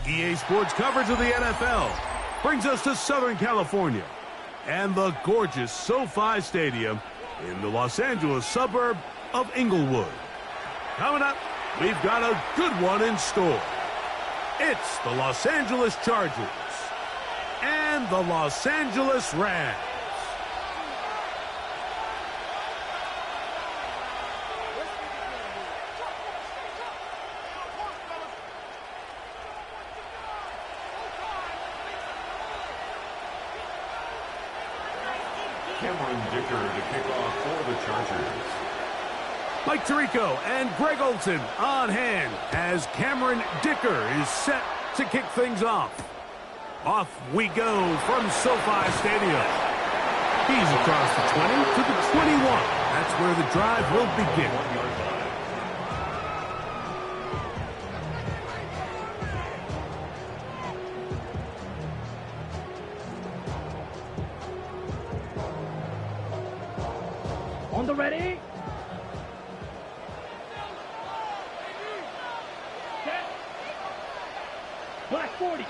EA Sports coverage of the NFL brings us to Southern California and the gorgeous SoFi Stadium in the Los Angeles suburb of Inglewood. Coming up, we've got a good one in store. It's the Los Angeles Chargers and the Los Angeles Rams. To kick off for the Chargers. Mike Tirico and Greg Olson on hand as Cameron Dicker is set to kick things off. Off we go from SoFi Stadium. He's across the 20 to the 21. That's where the drive will begin. On the ready. Set. Black 40.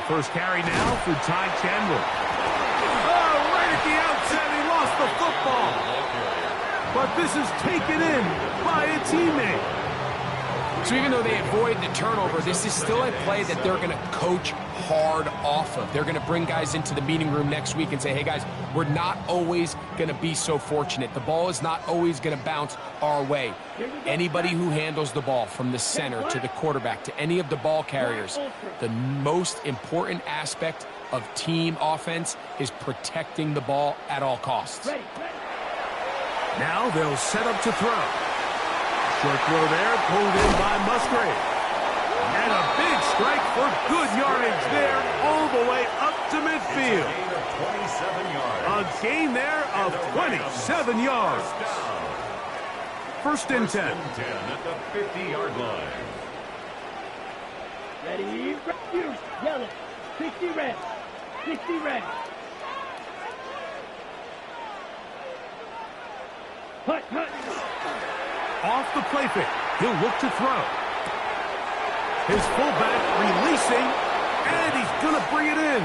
First carry now for Ty Chandler. Oh, right at the outset, he lost the football. But this is taken in by a teammate. So even though they avoid the turnover, this is still a play that they're going to coach hard off of. They're going to bring guys into the meeting room next week and say, hey, guys, we're not always going to be so fortunate. The ball is not always going to bounce our way. Anybody who handles the ball from the center to the quarterback to any of the ball carriers, the most important aspect of team offense is protecting the ball at all costs. Now they'll set up to throw. Short throw there, pulled in by Musgrave. And a big strike for good yardage there, all the way up to midfield. A gain there of 27 yards. First and 10. At the 50-yard line. Ready, refuse, yellow, 60 red, 60 red. Hut, hut. Off the play fake, he'll look to throw. His fullback releasing, and he's going to bring it in.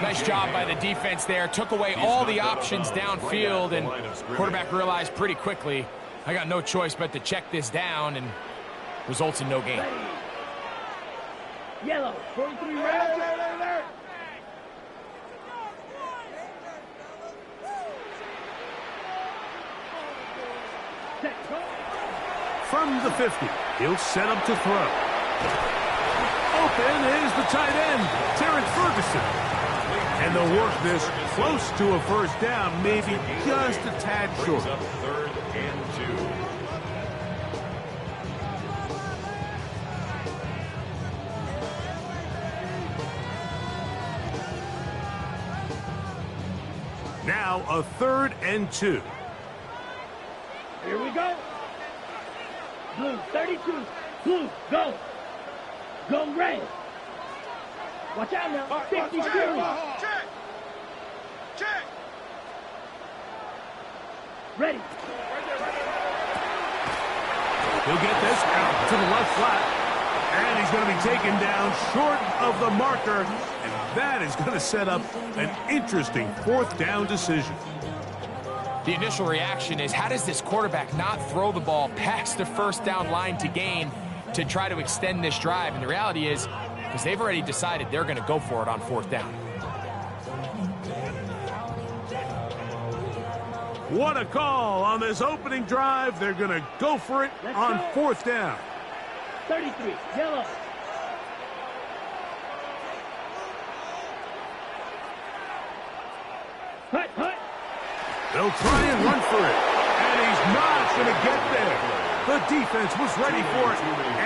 Nice job by the defense there. Took away all the options downfield, and quarterback realized pretty quickly, I got no choice but to check this down, and results in no gain. Yellow, 43 red. From the 50, he'll set up to throw. Open is the tight end, Terrence Ferguson. And they'll work this close to a first down, maybe just a tad short. Up 3rd and 2. Now a 3rd and 2. Here we go. Blue, 32. Blue, go. Go red. Watch out now. 52. Check. Check. Ready. He'll get this out to the left flat. And he's going to be taken down short of the marker. And that is going to set up an interesting 4th down decision. The initial reaction is, how does this quarterback not throw the ball past the first down line to gain to try to extend this drive? And the reality is, because they've already decided they're going to go for it on 4th down. What a call on this opening drive. They're going to go for it on 4th down. 33, yellow. Hut, hut. They'll try and run for it, and he's not going to get there. The defense was ready for it,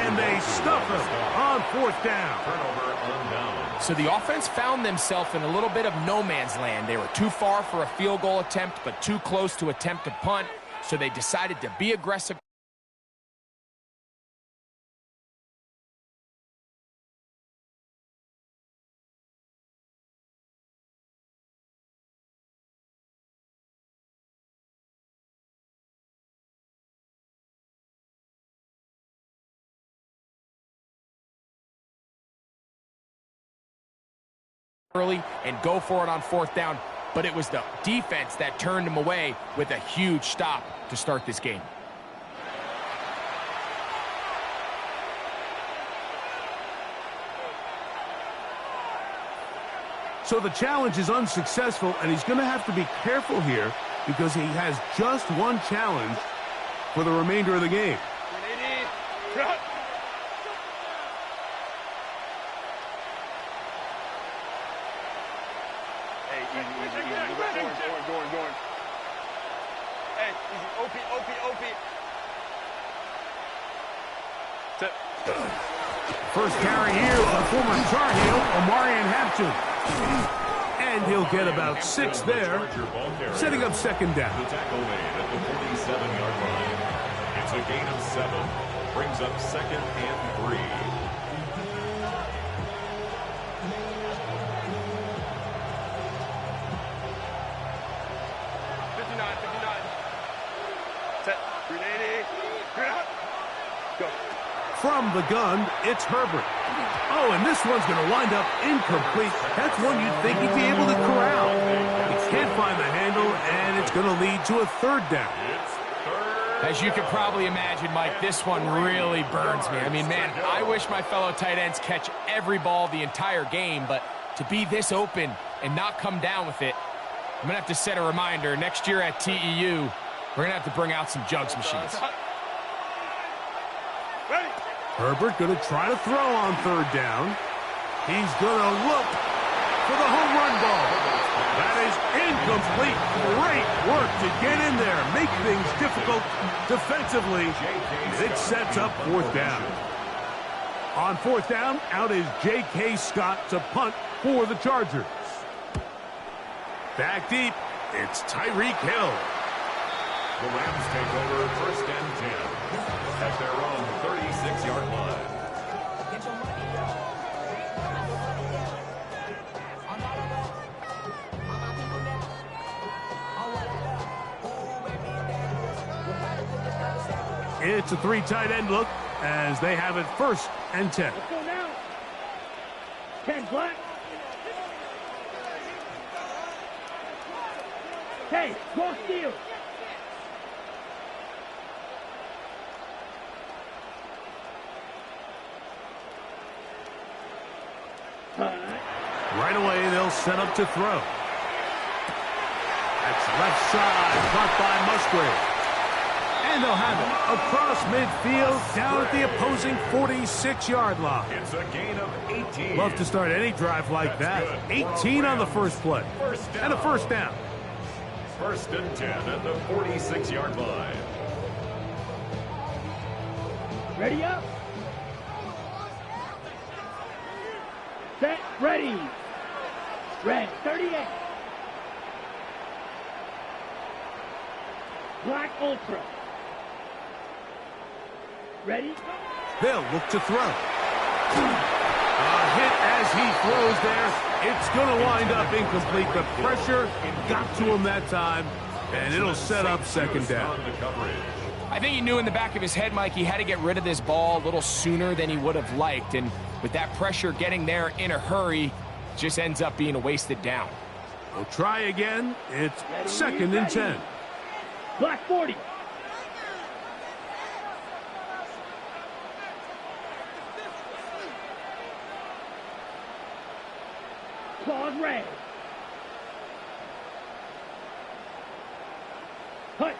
and they stuff him on 4th down. Turnover on down. So the offense found themselves in a little bit of no man's land. They were too far for a field goal attempt, but too close to attempt to punt. so they decided to be aggressive. Early and go for it on 4th down, but it was the defense that turned him away with a huge stop to start this game. So the challenge is unsuccessful, and he's going to have to be careful here because he has just one challenge for the remainder of the game. Going. Hey, easy. OP. Set. First carry here for the former Tar Heel, Omarion Hampton. And he'll get about 6 there, setting up 2nd down. The tackle made at the 47-yard line. It's a gain of 7. Brings up 2nd and 3. From the gun, it's Herbert. Oh, and this one's going to wind up incomplete. That's one you'd think he'd be able to corral. He can't find the handle, and it's going to lead to a 3rd down. As you can probably imagine, Mike, this one really burns me. I mean, man, I wish my fellow tight ends catch every ball the entire game, but to be this open and not come down with it, I'm going to have to set a reminder. Next year at TEU, we're going to have to bring out some jugs machines. Herbert going to try to throw on 3rd down. He's going to look for the home run ball. That is incomplete. Great work to get in there, make things difficult defensively. It sets up 4th down. On 4th down, out is J.K. Scott to punt for the Chargers. Back deep, it's Tyreek Hill. The Rams take over 1st and 10 at their own 36-yard line. It's a 3 tight end look as they have it 1st and 10. Let's go now. 10 black. Hey, go steal. Right away, they'll set up to throw. That's left side, caught by Musgrave. And they'll have it across midfield, down at the opposing 46-yard line. It's a gain of 18. Love to start any drive like that. 18 on the first play. And a 1st down. 1st and 10 at the 46-yard line. Ready up. Set, ready. Red, 38. Black Ultra. Ready? They'll look to throw. A hit as he throws there. It's going to wind up incomplete. The pressure got to him that time, and it'll set up 2nd down. I think he knew in the back of his head, Mike, he had to get rid of this ball a little sooner than he would have liked. And with that pressure getting there in a hurry, just ends up being a wasted down. We'll try again. It's 2nd and 10. Black 40. Claws red. Hut.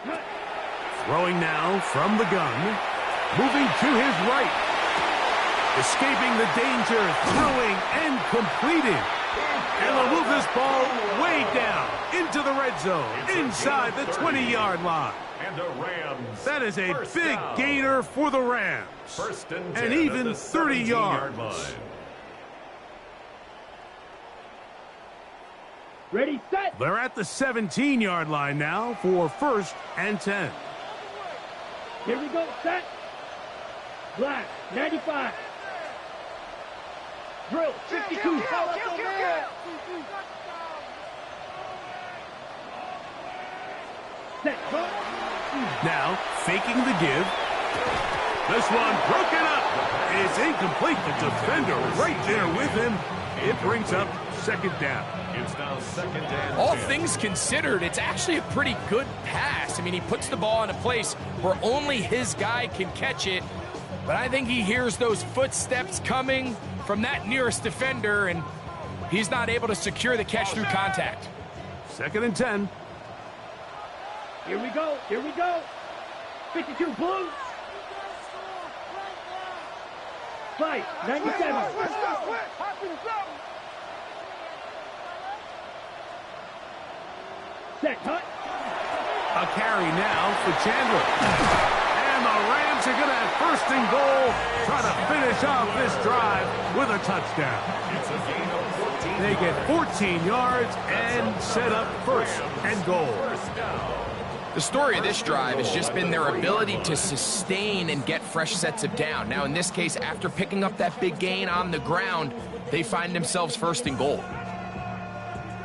Throwing now from the gun. Moving to his right. Escaping the danger. Throwing and completing. And they'll move this ball way down into the red zone. Inside the 20-yard line. And the Rams. That is a big gainer for the Rams. 1st and 10 and even 30 yards. Line. Ready, set. They're at the 17-yard line now for 1st and 10. Here we go. Set. Black. 95. Drill. 52. Set. Go. Now, faking the give. This one broken up. It's incomplete. The defender right there with him. It brings up second down. It's now second and All 10. things considered, it's actually a pretty good pass. I mean, he puts the ball in a place where only his guy can catch it. But I think he hears those footsteps coming from that nearest defender, and he's not able to secure the catch through contact. Second and 10. Here we go. Here we go. 52 blue. 5. 97. Set. Cut. A carry now for Chandler. And the Rams are going to have first and goal. Try to finish off this drive with a touchdown. It's a gain of 14. They get 14 yards and set up first and goal. First down. The story of this drive has just been their ability to sustain and get fresh sets of down. Now, in this case, after picking up that big gain on the ground, they find themselves first and goal.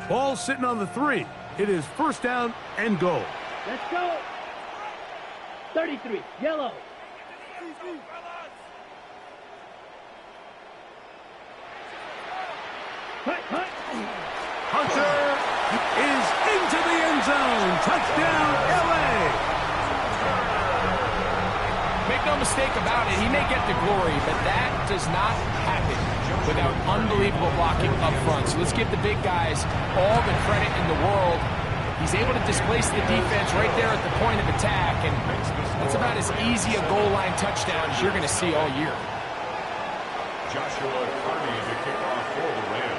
Ball sitting on the 3. It is first down and goal. Let's go. 33. Yellow. Cut. Cut. Hunter is into the end zone. Touchdown, LA. Make no mistake about it, he may get the glory, but that does not happen without unbelievable blocking up front. So let's give the big guys all the credit in the world. He's able to displace the defense right there at the point of attack, and that's about as easy a goal line touchdown as you're going to see all year. Joshua Carney to kick off for the Rams.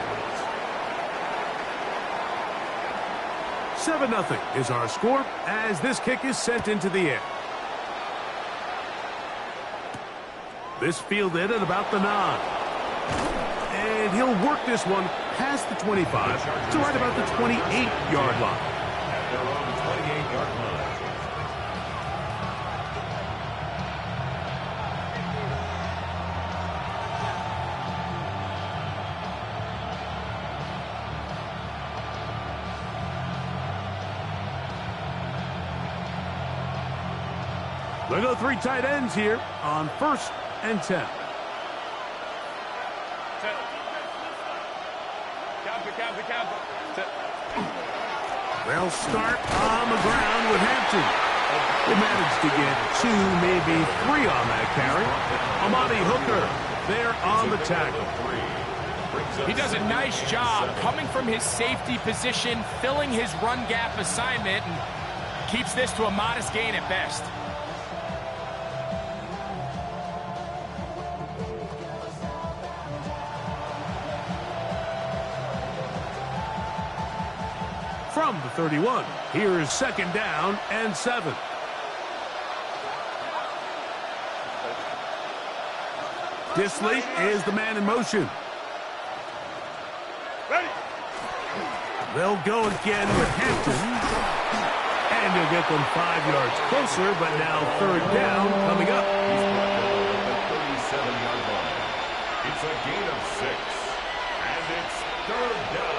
7-0 is our score as this kick is sent into the air. This fielded at about the 9. And he'll work this one past the 25 to right about the 28-yard line. At their own 28-yard line. They go 3 tight ends here on first and 10. Set. Counter. Set. They'll start on the ground with Hampton. They managed to get 2, maybe 3 on that carry. Amani Hooker there on the tackle. He does a nice job coming from his safety position, filling his run gap assignment, and keeps this to a modest gain at best. From the 31, here is second down and 7. Disley is the man in motion. Ready. They'll go again with Hampton. And he'll get them 5 yards closer, but now third down coming up. He's brought down at the 37-yard line. It's a gain of 6. And it's third down.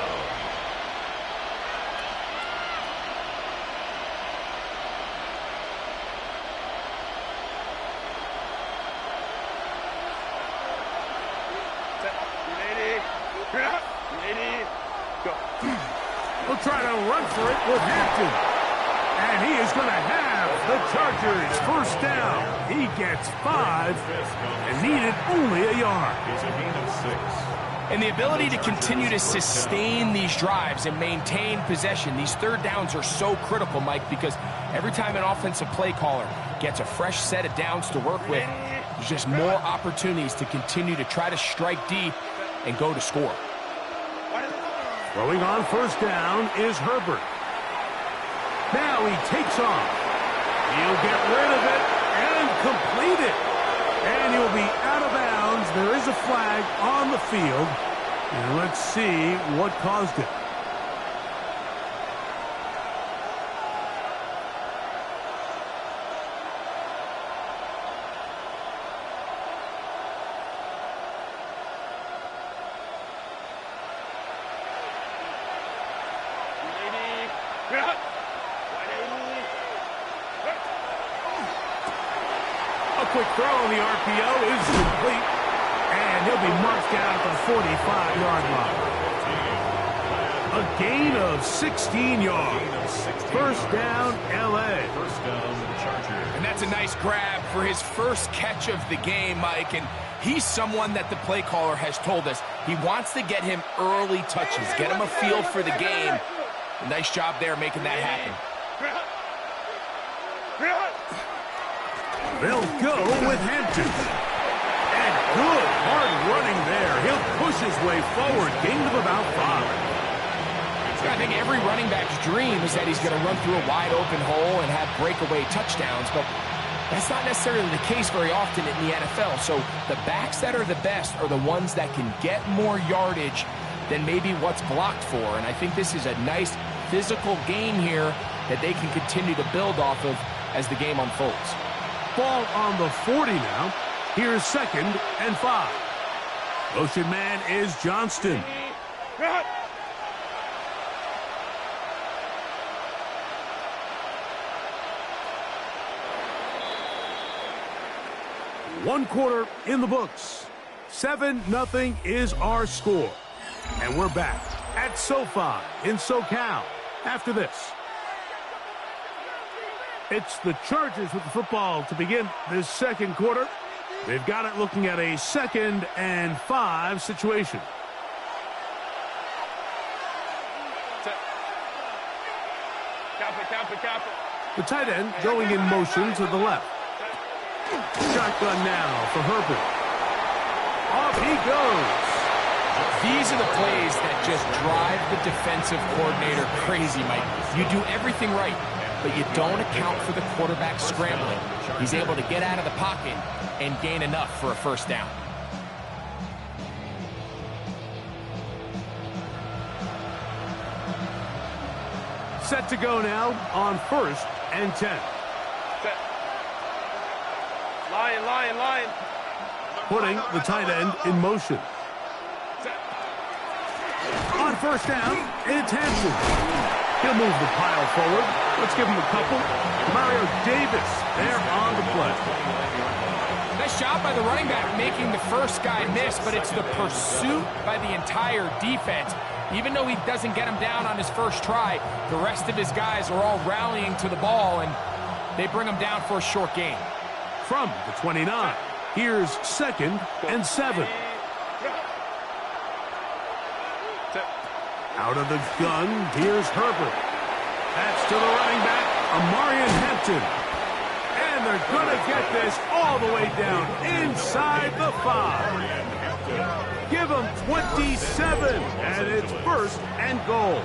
Lady. Go. We'll try to run for it with Hampton. And he is going to have the Chargers first down. He gets 5 and needed only a yard. It's a gain of 6. And the ability to continue to sustain these drives and maintain possession, these third downs are so critical, Mike, because every time an offensive play caller gets a fresh set of downs to work with, there's just more opportunities to continue to try to strike deep and go to score. Throwing on first down is Herbert. Now he takes off. He'll get rid of it and complete it. And he'll be out of bounds. There is a flag on the field. And let's see what caused it. A quick throw on the RPO is complete, and he'll be marked down at the 45-yard line. A gain of 16 yards. First down, L.A. First down, Chargers. And that's a nice grab for his first catch of the game, Mike. And he's someone that the play caller has told us he wants to get him early touches, get him a feel for the game. A nice job there making that happen. They'll go with Hampton. And good hard running there. He'll push his way forward. Gain of about 5. I think every running back's dream is that he's going to run through a wide open hole and have breakaway touchdowns, but that's not necessarily the case very often in the NFL. So the backs that are the best are the ones that can get more yardage than maybe what's blocked for. And I think this is a nice physical game here that they can continue to build off of as the game unfolds. Ball on the 40 now. Here's 2nd and 5. Motion man is Johnston. One quarter in the books. 7-0 is our score. And we're back at SoFi in SoCal after this. It's the Chargers with the football to begin this second quarter. They've got it looking at a 2nd and 5 situation. The tight end going in motion to the left. Shotgun now for Herbert. Off he goes. These are the plays that just drive the defensive coordinator crazy, Mike. You do everything right, but you don't account for the quarterback scrambling. He's able to get out of the pocket and gain enough for a first down. Set to go now on 1st and 10. Lion. Putting the tight end in motion. On 1st down, it's Hampton. He'll move the pile forward. Let's give him a couple. Mario Davis there on the play. Nice job by the running back making the first guy miss, but it's the pursuit by the entire defense. Even though he doesn't get him down on his first try, the rest of his guys are all rallying to the ball, and they bring him down for a short gain. From the 29, here's 2nd and 7. Out of the gun, here's Herbert. That's to the running back, Amarian Hampton. And they're going to get this all the way down inside the 5. Give them 27, and it's 1st and goal.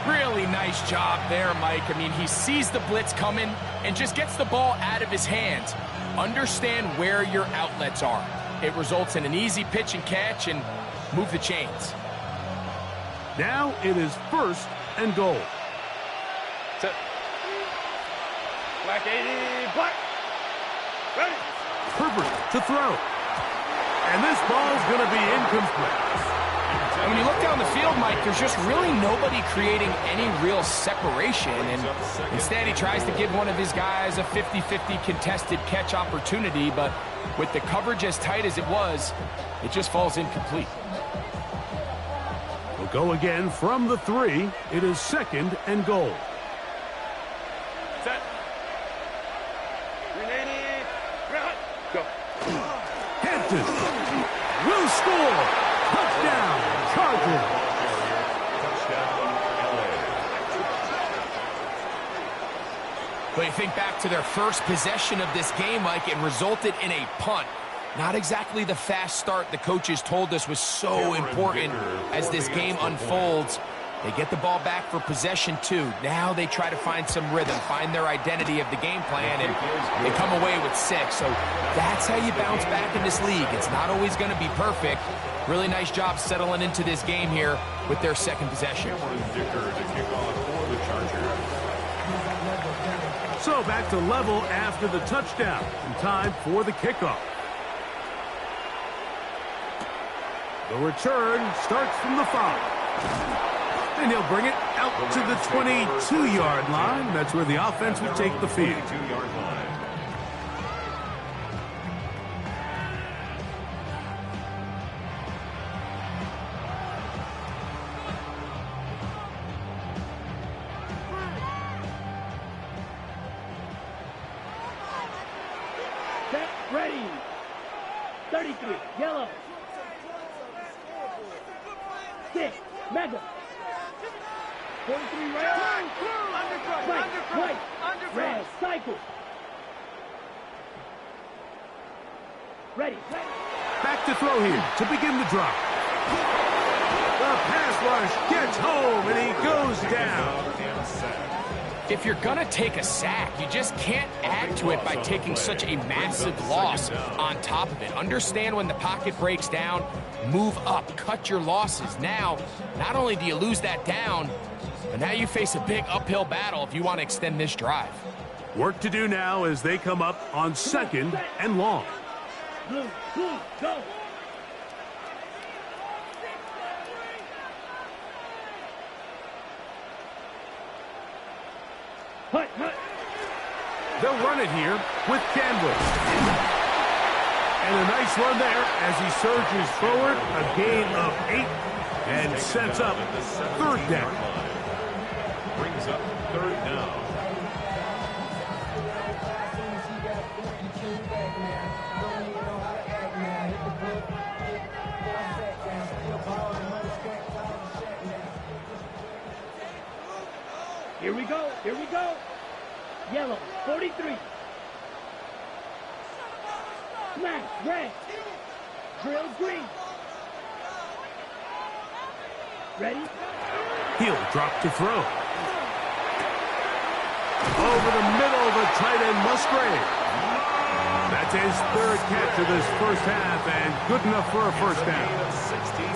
Really nice job there, Mike. I mean, he sees the blitz coming and just gets the ball out of his hands. Understand where your outlets are. It results in an easy pitch and catch and move the chains. Now it is 1st and goal. Black 80, black. Ready. Herbert to throw. And this ball's going to be incomplete. And when you look down the field, Mike, there's just really nobody creating any real separation. And instead, he tries to give one of his guys a 50-50 contested catch opportunity. But with the coverage as tight as it was, it just falls incomplete. We'll go again from the 3. It is 2nd and goal. Set. 380. Go. Hampton will score. Touchdown, Chargers. But you think back to their first possession of this game, Mike, it resulted in a punt. Not exactly the fast start the coaches told us was so important as this game unfolds. They get the ball back for possession 2. Now they try to find some rhythm, find their identity of the game plan, and they come away with 6. So that's how you bounce back in this league. It's not always going to be perfect. Really nice job settling into this game here with their 2nd possession. So back to level after the touchdown. And time for the kickoff. The return starts from the 5. And he'll bring it out to the 22-yard line. That's where the offense will take the field. 22-yard line. Set, ready. 33, yellow. 6, Mega. 43, red. White, red, cycle. Ready. Back to throw here to begin the drop. The pass rush gets home, and he goes down. If you're going to take a sack, you just can't add to it by taking such a massive loss on top of it. Understand when the pocket breaks down, move up, cut your losses. Now, not only do you lose that down, but now you face a big uphill battle if you want to extend this drive. Work to do now as they come up on 2nd and long. Blue, go. Hut. They'll run it here with Canvas. And a nice run there as he surges forward, a gain of 8, and sets up 3rd down. Brings up 3rd down. Here we go. Yellow, 43. Smash, red. Drill, green. Ready? He'll drop to throw. Over the middle of the tight end, Musgrave. That's his 3rd catch of this first half, and good enough for a first down.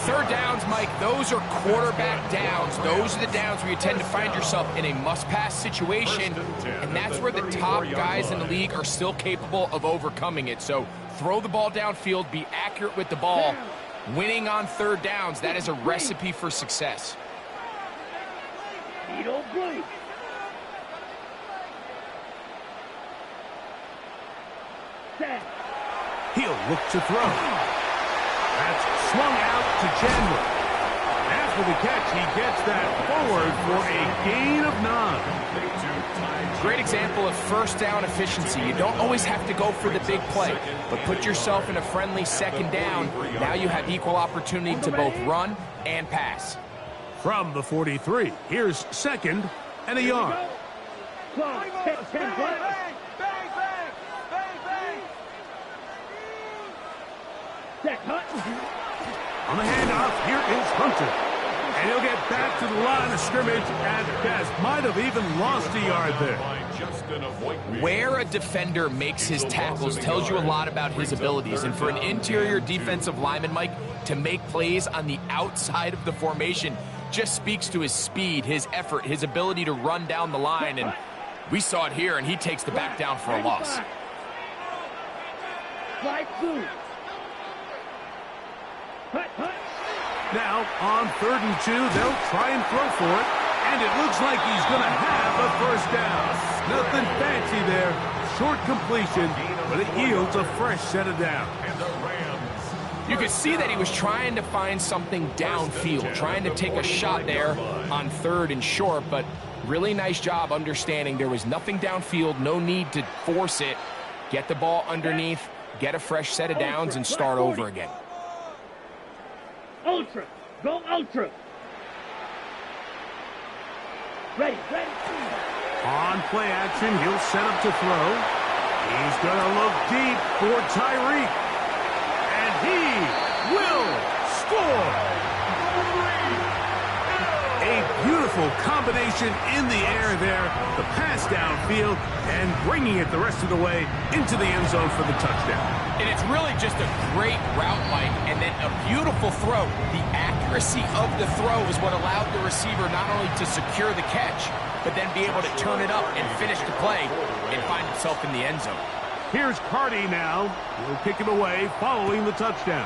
3rd downs, Mike, those are quarterback downs. Those are the downs where you tend to find yourself in a must-pass situation, and that's where the top guys in the league are still capable of overcoming it. So throw the ball downfield, be accurate with the ball. Winning on 3rd downs, that is a recipe for success. Needle blue. Set. He'll look to throw. That's swung out to Chandler. After the catch, he gets that forward for a gain of 9. Great example of 1st down efficiency. You don't always have to go for the big play, but put yourself in a friendly 2nd down. Now you have equal opportunity to both run and pass. From the 43, here's 2nd and a yard. Close. 10, Set, Hut. On the handoff, here is Hunter. And he'll get back to the line of scrimmage at best. Might have even lost a yard there. Where a defender makes his tackles tells you a lot about his abilities. And for an interior defensive lineman, Mike, to make plays on the outside of the formation just speaks to his speed, his effort, his ability to run down the line. And we saw it here, and he takes the back down for a loss. Slide blue. Hut. Now, on 3rd and 2, they'll try and throw for it. And it looks like he's going to have a first down. Nothing fancy there. Short completion, but it yields a fresh set of downs. You could see that he was trying to find something downfield, trying to take a shot there on 3rd and short, but really nice job understanding there was nothing downfield, no need to force it. Get the ball underneath, get a fresh set of downs, and start over again. Ultra. Go ultra. Ready. On play action, he'll set up to throw. He's going to look deep for Tyreek. And he will score. A beautiful combination in the air there. The pass downfield and bringing it the rest of the way into the end zone for the touchdown. And it's really just a great route, Mike, and then a beautiful throw. The accuracy of the throw is what allowed the receiver not only to secure the catch, but then be able to turn it up and finish the play and find himself in the end zone. Here's Carty now. He'll kick it away following the touchdown.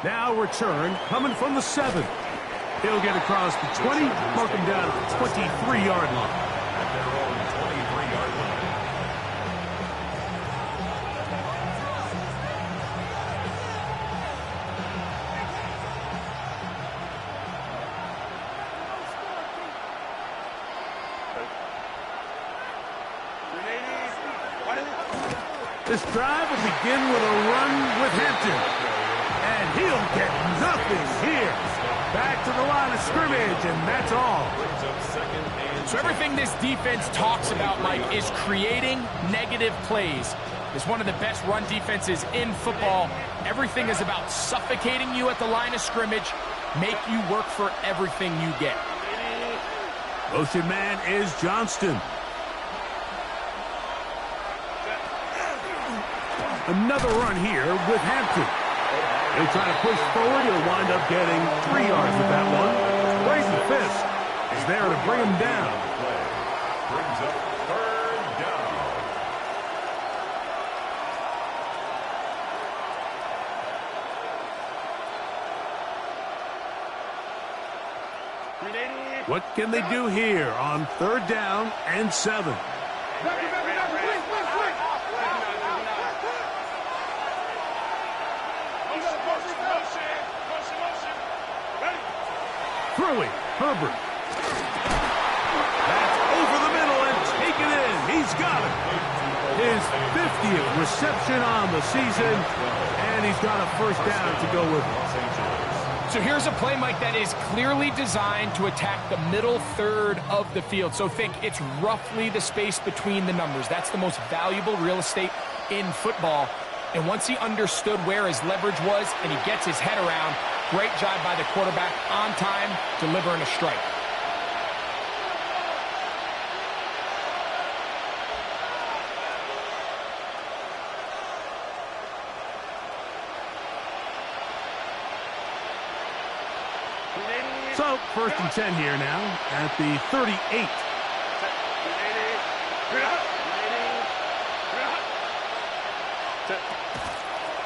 Now return coming from the 7. He'll get across the 20, mark him down at the 23-yard line. At their own 23-yard line. This drive will begin with a run with Hampton. And he'll get nothing here. Back to the line of scrimmage, and that's all. So everything this defense talks about, Mike, is creating negative plays. It's one of the best run defenses in football. Everything is about suffocating you at the line of scrimmage, make you work for everything you get. Motion man is Johnston. Another run here with Hampton. He'll try to push forward. He'll wind up getting 3 yards with that one. Brazen Fist is there to bring him down. Brings up 3rd down. What can they do here on 3rd down and 7? Throwing, Herbert. That's over the middle and taken in. He's got it. His 50th reception on the season, and he's got a 1st down to go with it. So here's a play, Mike, that is clearly designed to attack the middle 3rd of the field. So think it's roughly the space between the numbers. That's the most valuable real estate in football. And once he understood where his leverage was and he gets his head around, great job by the quarterback on time, delivering a strike. So, 1st and 10 here now at the 38.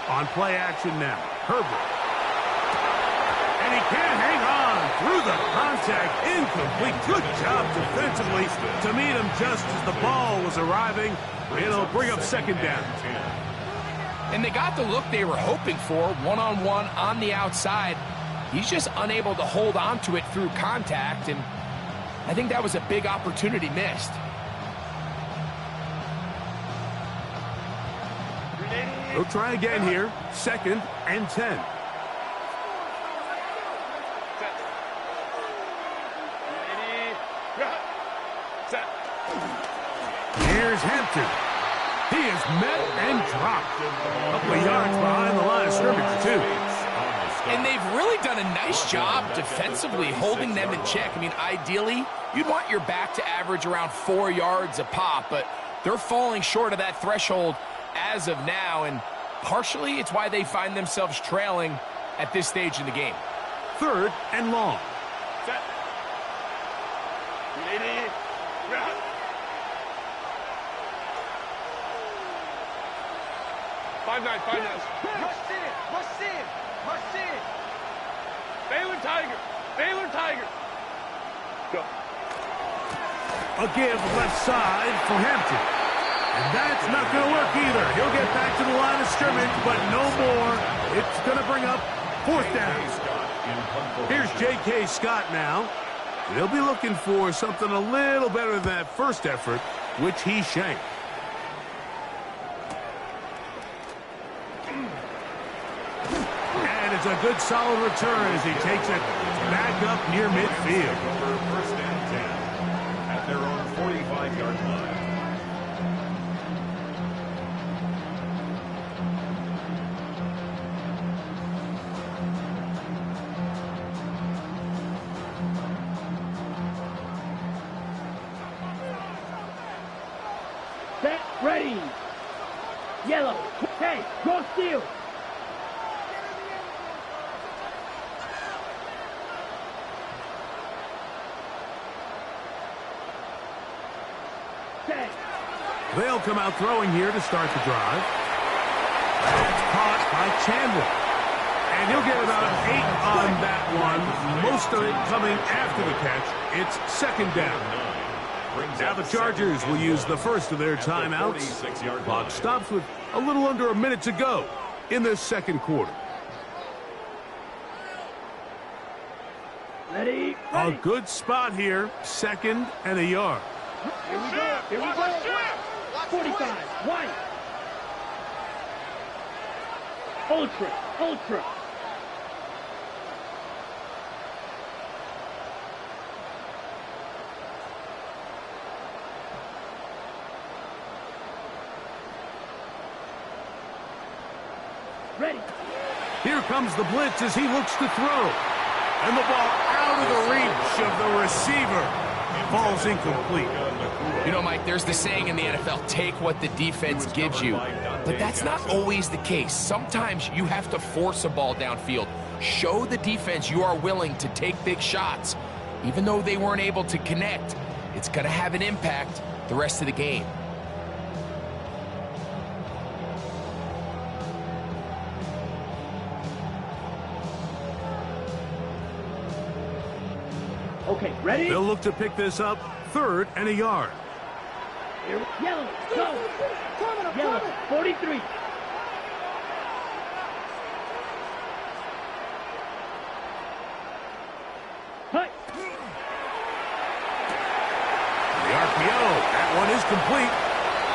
On play action now, Herbert. And he can't hang on through the contact. Incomplete. Good job defensively to meet him just as the ball was arriving. It'll bring up 2nd down. And they got the look they were hoping for, one-on-one on the outside. He's just unable to hold on to it through contact, and I think that was a big opportunity missed. We'll try again here. 2nd and 10. Here's Hampton. He is met and dropped. A couple of yards behind the line of scrimmage, too. And they've really done a nice job defensively holding them in check. I mean, ideally, you'd want your back to average around 4 yards a pop, but they're falling short of that threshold as of now, and partially it's why they find themselves trailing at this stage in the game. 3rd and long. 5-9. Rush in. Baylor Tiger. Go. A give left side for Hampton. And that's not going to work either. He'll get back to the line of scrimmage, but no more. It's going to bring up 4th down. Here's J.K. Scott now. He'll be looking for something a little better than that first effort, which he shanked. And it's a good solid return as he takes it back up near midfield. 1st and 10 at their own 45-yard line. Set, ready. Yellow. Hey, go steal. They'll come out throwing here to start the drive. That's caught by Chandler. And he'll get about an 8 on that one. Most of it coming after the catch. It's second down. Now the Chargers will use the first of their timeouts. Clock stops with a little under a minute to go in this second quarter. Ready? A good spot here. Second and a yard. Here we go. Here we go. 45. White. Ultra. Ultra. Ready. Here comes the blitz as he looks to throw. And the ball out of the reach of the receiver. Ball's incomplete. You know, Mike, there's the saying in the NFL, take what the defense gives you. But that's not always the case. Sometimes you have to force a ball downfield. Show the defense you are willing to take big shots. Even though they weren't able to connect, it's going to have an impact the rest of the game. Okay, ready? They'll look to pick this up. Third and a yard. Here, yellow, go. Yellow, 43. Hut. The RPO. That one is complete.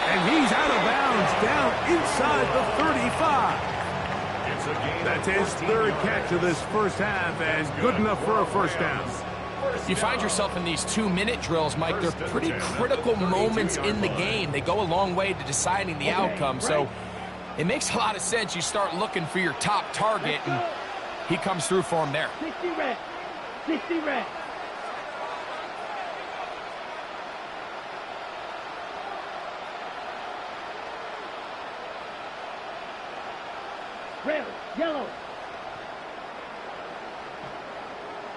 And he's out of bounds down inside the 35. That's his third catch of this first half and good enough for a first down. You find yourself in these 2-minute drills, Mike. They're pretty critical moments in the game. They go a long way to deciding the outcome. So it makes a lot of sense. You start looking for your top target, and he comes through for him there. 60 red. 60 red. Red, yellow.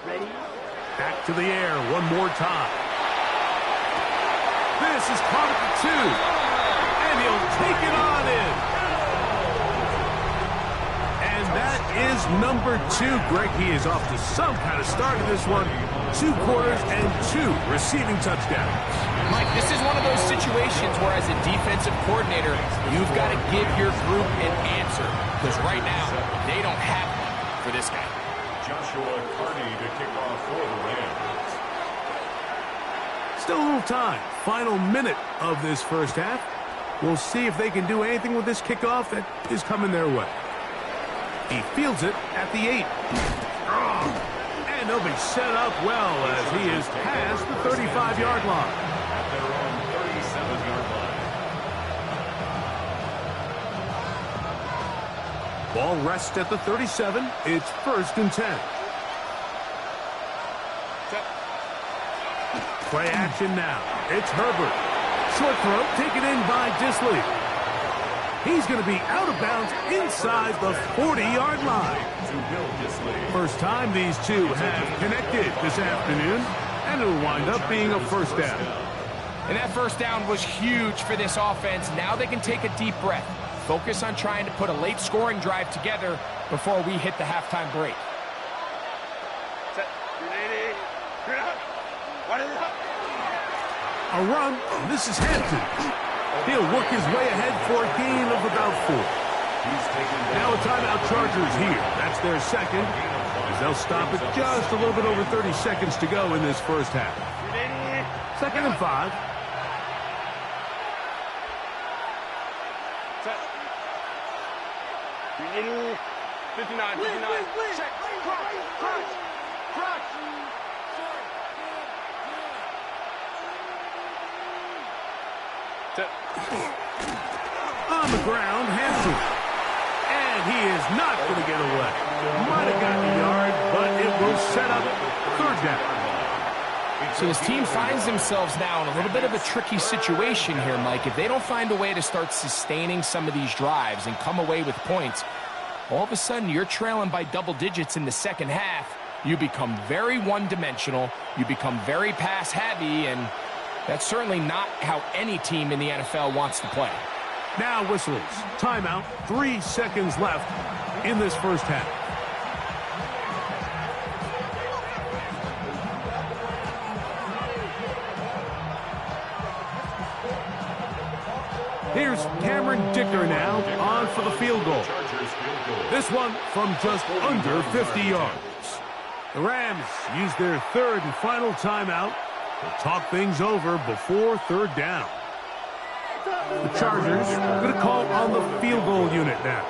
Ready? Back to the air one more time. This is caught at the 2. And he'll take it on in. And that is number 2. Greg, he is off to some kind of start in this one. 2 quarters and 2 receiving touchdowns. Mike, this is one of those situations where as a defensive coordinator, you've got to give your group an answer. Because right now, they don't have one for this guy. Joshua Carney to kick off for the Rams. Still a little time. Final minute of this first half. We'll see if they can do anything with this kickoff that is coming their way. He fields it at the 8. And they'll be set up well as he is past the 35-yard line. At their own 37-yard line. Ball rests at the 37. It's first and 10. Play action now. It's Herbert. Short throw taken in by Disley. He's going to be out of bounds inside the 40-yard line. First time these two have connected this afternoon, and it'll wind up being a first down. And that first down was huge for this offense. Now they can take a deep breath. Focus on trying to put a late scoring drive together before we hit the halftime break. Set. Ready. A run. This is Hampton. He'll work his way ahead for a gain of about 4. Now a timeout Chargers here. That's their second. As they'll stop it just a little bit over 30 seconds to go in this first half. Second and 5. Set. 59. Check. Crunch. Set. On the ground, Hampton. And he is not going to get away. Might have gotten a yard, but it will set up third down. So this team finds themselves now in a little bit of a tricky situation here, Mike. If they don't find a way to start sustaining some of these drives and come away with points, all of a sudden you're trailing by double digits in the second half. You become very one-dimensional. You become very pass-heavy, and that's certainly not how any team in the NFL wants to play. Now whistles. Timeout. 3 seconds left in this first half. Here's Cameron Dicker now on for the field goal. This one from just under 50 yards. The Rams use their third and final timeout to talk things over before third down. The Chargers are going to call on the field goal unit now.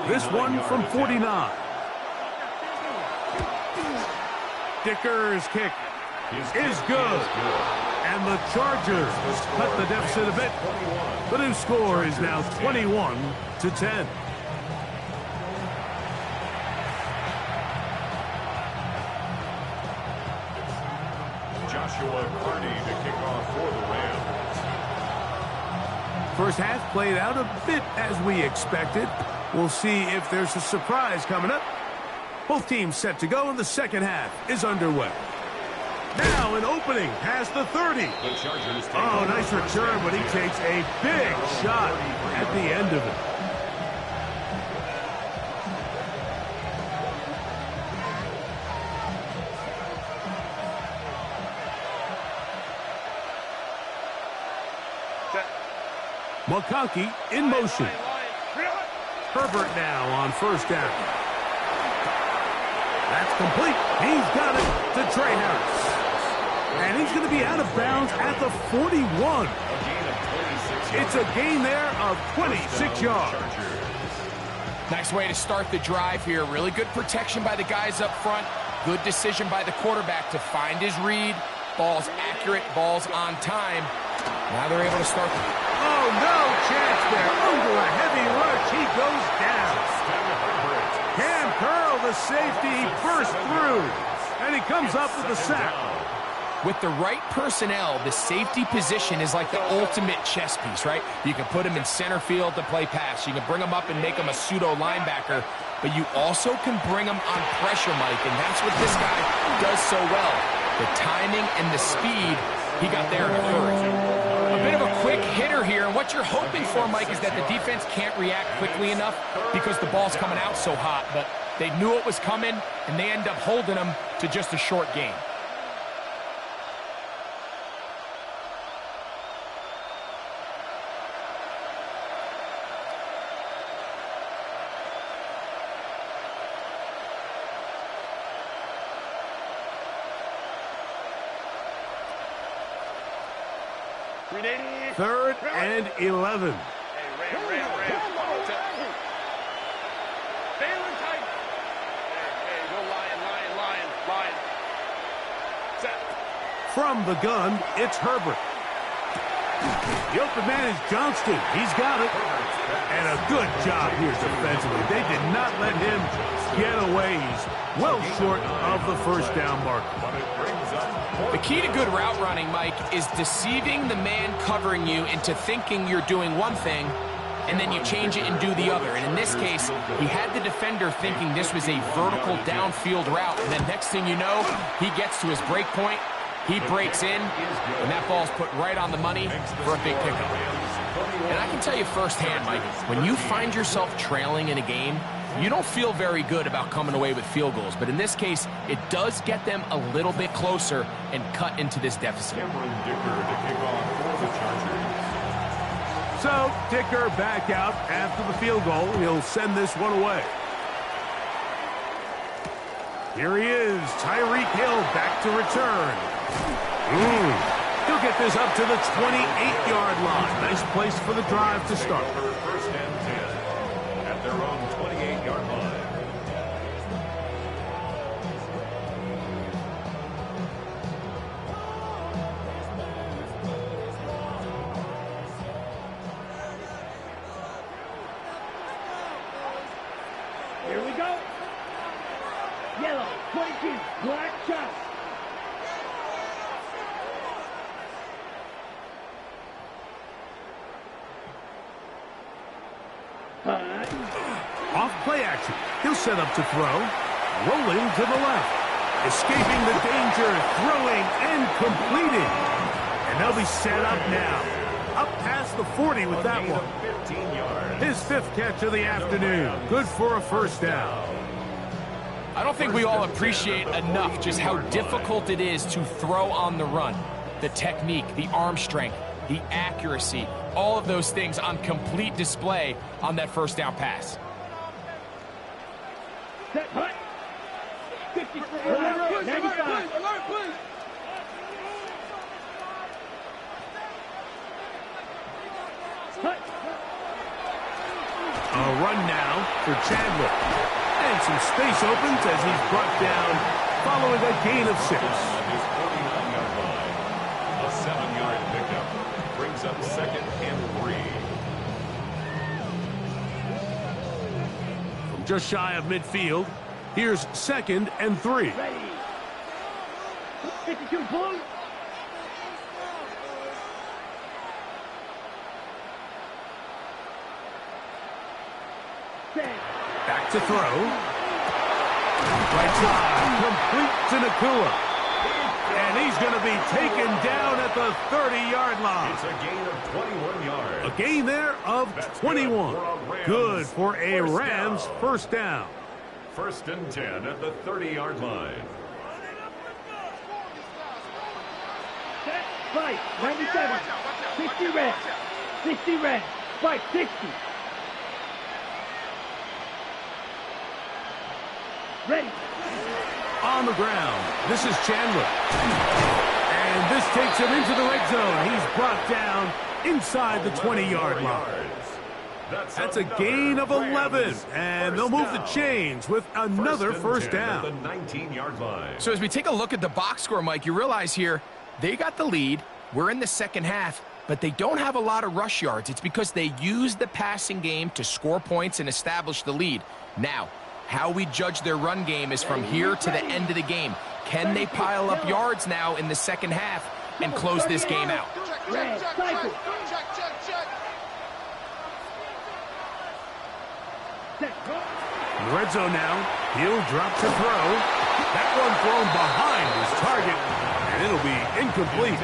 This one from 49. Dicker's kick is good. And the Chargers cut the deficit a bit. The new score is now 21-10. Joshua Carney to kick off for the Rams. First half played out a bit as we expected. We'll see if there's a surprise coming up. Both teams set to go, and the second half is underway. Now an opening past the 30. Oh, nice return, but he takes a big shot at the end of it. McConkey in motion. Herbert now on first down. That's complete. He's got it to Trey Harris. And he's going to be out of bounds at the 41. It's a gain there of 26 yards. Nice way to start the drive here. Really good protection by the guys up front. Good decision by the quarterback to find his read. Ball's accurate, ball's on time. Now they're able to start. Oh, no chance there. Under a heavy rush, he goes down. Cam Curl, the safety, burst through. And he comes up with the sack. With the right personnel, the safety position is like the ultimate chess piece, right? You can put him in center field to play pass. You can bring him up and make him a pseudo linebacker. But you also can bring him on pressure, Mike. And that's what this guy does so well. The timing and the speed, he got there in a hurry. A bit of a quick hitter here, and what you're hoping for, Mike, is that the defense can't react quickly enough because the ball's coming out so hot, but they knew it was coming, and they end up holding them to just a short gain. Third and 11. From the gun, it's Herbert. The open man is Johnston. He's got it. And a good job here defensively. They did not let him get away. He's well short of the first down mark. The key to good route running, Mike, is deceiving the man covering you into thinking you're doing one thing, and then you change it and do the other. And in this case, he had the defender thinking this was a vertical downfield route, and then next thing you know, he gets to his break point, he breaks in, and that ball's put right on the money for a big pickup. And I can tell you firsthand, Mike, when you find yourself trailing in a game, you don't feel very good about coming away with field goals, but in this case, it does get them a little bit closer and cut into this deficit. So, Dicker back out after the field goal. He'll send this one away. Here he is, Tyreek Hill back to return. He'll get this up to the 28-yard line. Nice place for the drive to start. First and 10 at their own 28-yard line. Here we go. Yellow, 22, black shot. Off play action. He'll set up to throw. Rolling to the left. Escaping the danger. Throwing and completing. And they'll be set up now. Up past the 40 with that one. His fifth catch of the afternoon. Good for a first down. I don't think we all appreciate enough just how difficult it is to throw on the run. The technique, the arm strength, the accuracy, all of those things on complete display on that first down pass. Set, hut. 50, 95. Alert, please. Hut. A run now for Chandler. And some space opens as he's brought down following a gain of 6. On his 49-yard line. A 7-yard pickup brings up 2nd and 3. From just shy of midfield, here's 2nd and 3. Ready. 52 blue. Back to throw. Right side, complete to Nakua. And he's going to be taken down at the 30-yard line. It's a gain of 21 yards. A gain there of 21. Good for a Rams first down. 1st and 10 at the 30-yard line. Set, fight, 97. 60 red. 60 red. Fight, 60. Ready. On the ground, this is Chandler. And this takes him into the red zone. He's brought down inside the 20-yard line. That's a gain of 11. And they'll move the chains with another first down. The 19-yard line. So as we take a look at the box score, Mike, you realize here they got the lead. We're in the second half, but they don't have a lot of rush yards. It's because they use the passing game to score points and establish the lead. Now, how we judge their run game is from here to the end of the game. Can they pile up yards now in the second half and close this game out? Red, cycle. Set, go. In the red zone now, he'll drop to throw. That one thrown behind his target, and it'll be incomplete.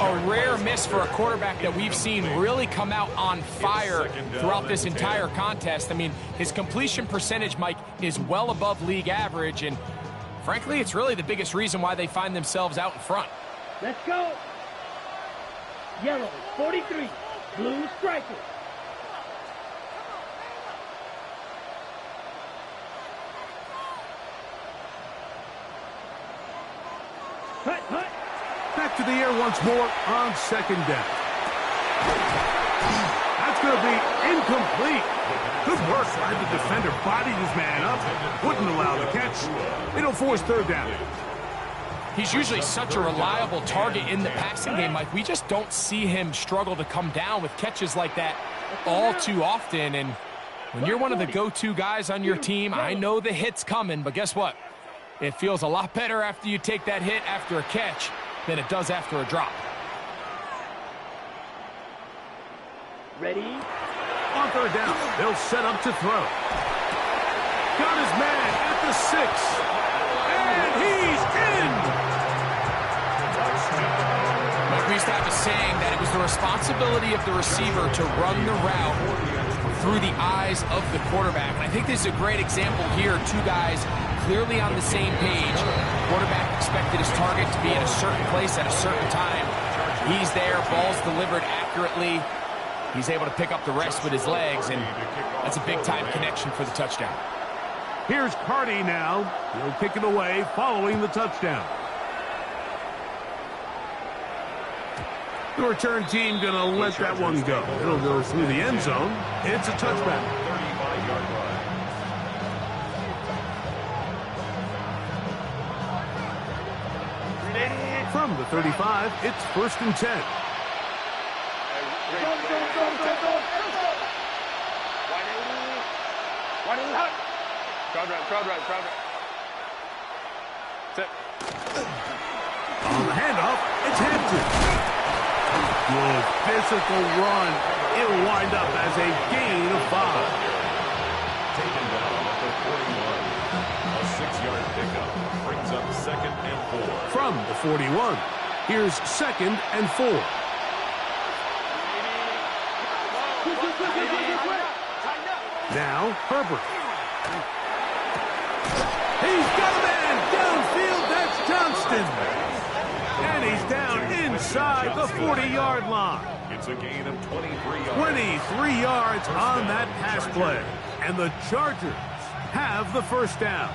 A rare miss for a quarterback that we've seen really come out on fire throughout this entire contest. I mean, his completion percentage, Mike, is well above league average, and frankly, it's really the biggest reason why they find themselves out in front. Let's go. Yellow, 43. Blue, striker. Hut, hut. Back to the air once more on 2nd down. That's going to be incomplete. Good work by the defender. Bodied his man up. Wouldn't allow the catch. It'll force 3rd down. He's usually such a reliable target in the passing game, Mike. We just don't see him struggle to come down with catches like that all too often. And when you're one of the go-to guys on your team, I know the hit's coming, but guess what? It feels a lot better after you take that hit after a catch than it does after a drop. Ready. On 3rd down, they'll set up to throw. Got his man at the 6. And he's in! Like we used to have a saying that it was the responsibility of the receiver to run the route through the eyes of the quarterback. And I think this is a great example here. 2 guys clearly on the same page. Quarterback expected his target to be in a certain place at a certain time. He's there, ball's delivered accurately. He's able to pick up the rest with his legs, and that's a big-time connection for the touchdown. Here's Carty now. He'll kick it away following the touchdown. The return team going to let that one go. It'll go through the end zone. It's a touchback. 35-yard line. From the 35, it's 1st and 10. Crowd right. Set. On the handoff, it's Hampton. Good physical run. It'll wind up as a gain of 5. Taken down at the 41. A 6-yard pickup brings up 2nd and 4. From the 41, here's 2nd and 4. Now, Herbert. He's got a man downfield. That's Johnston. And he's down inside the 40-yard line. It's a gain of 23 yards. 23 yards on that pass play. And the Chargers have the first down.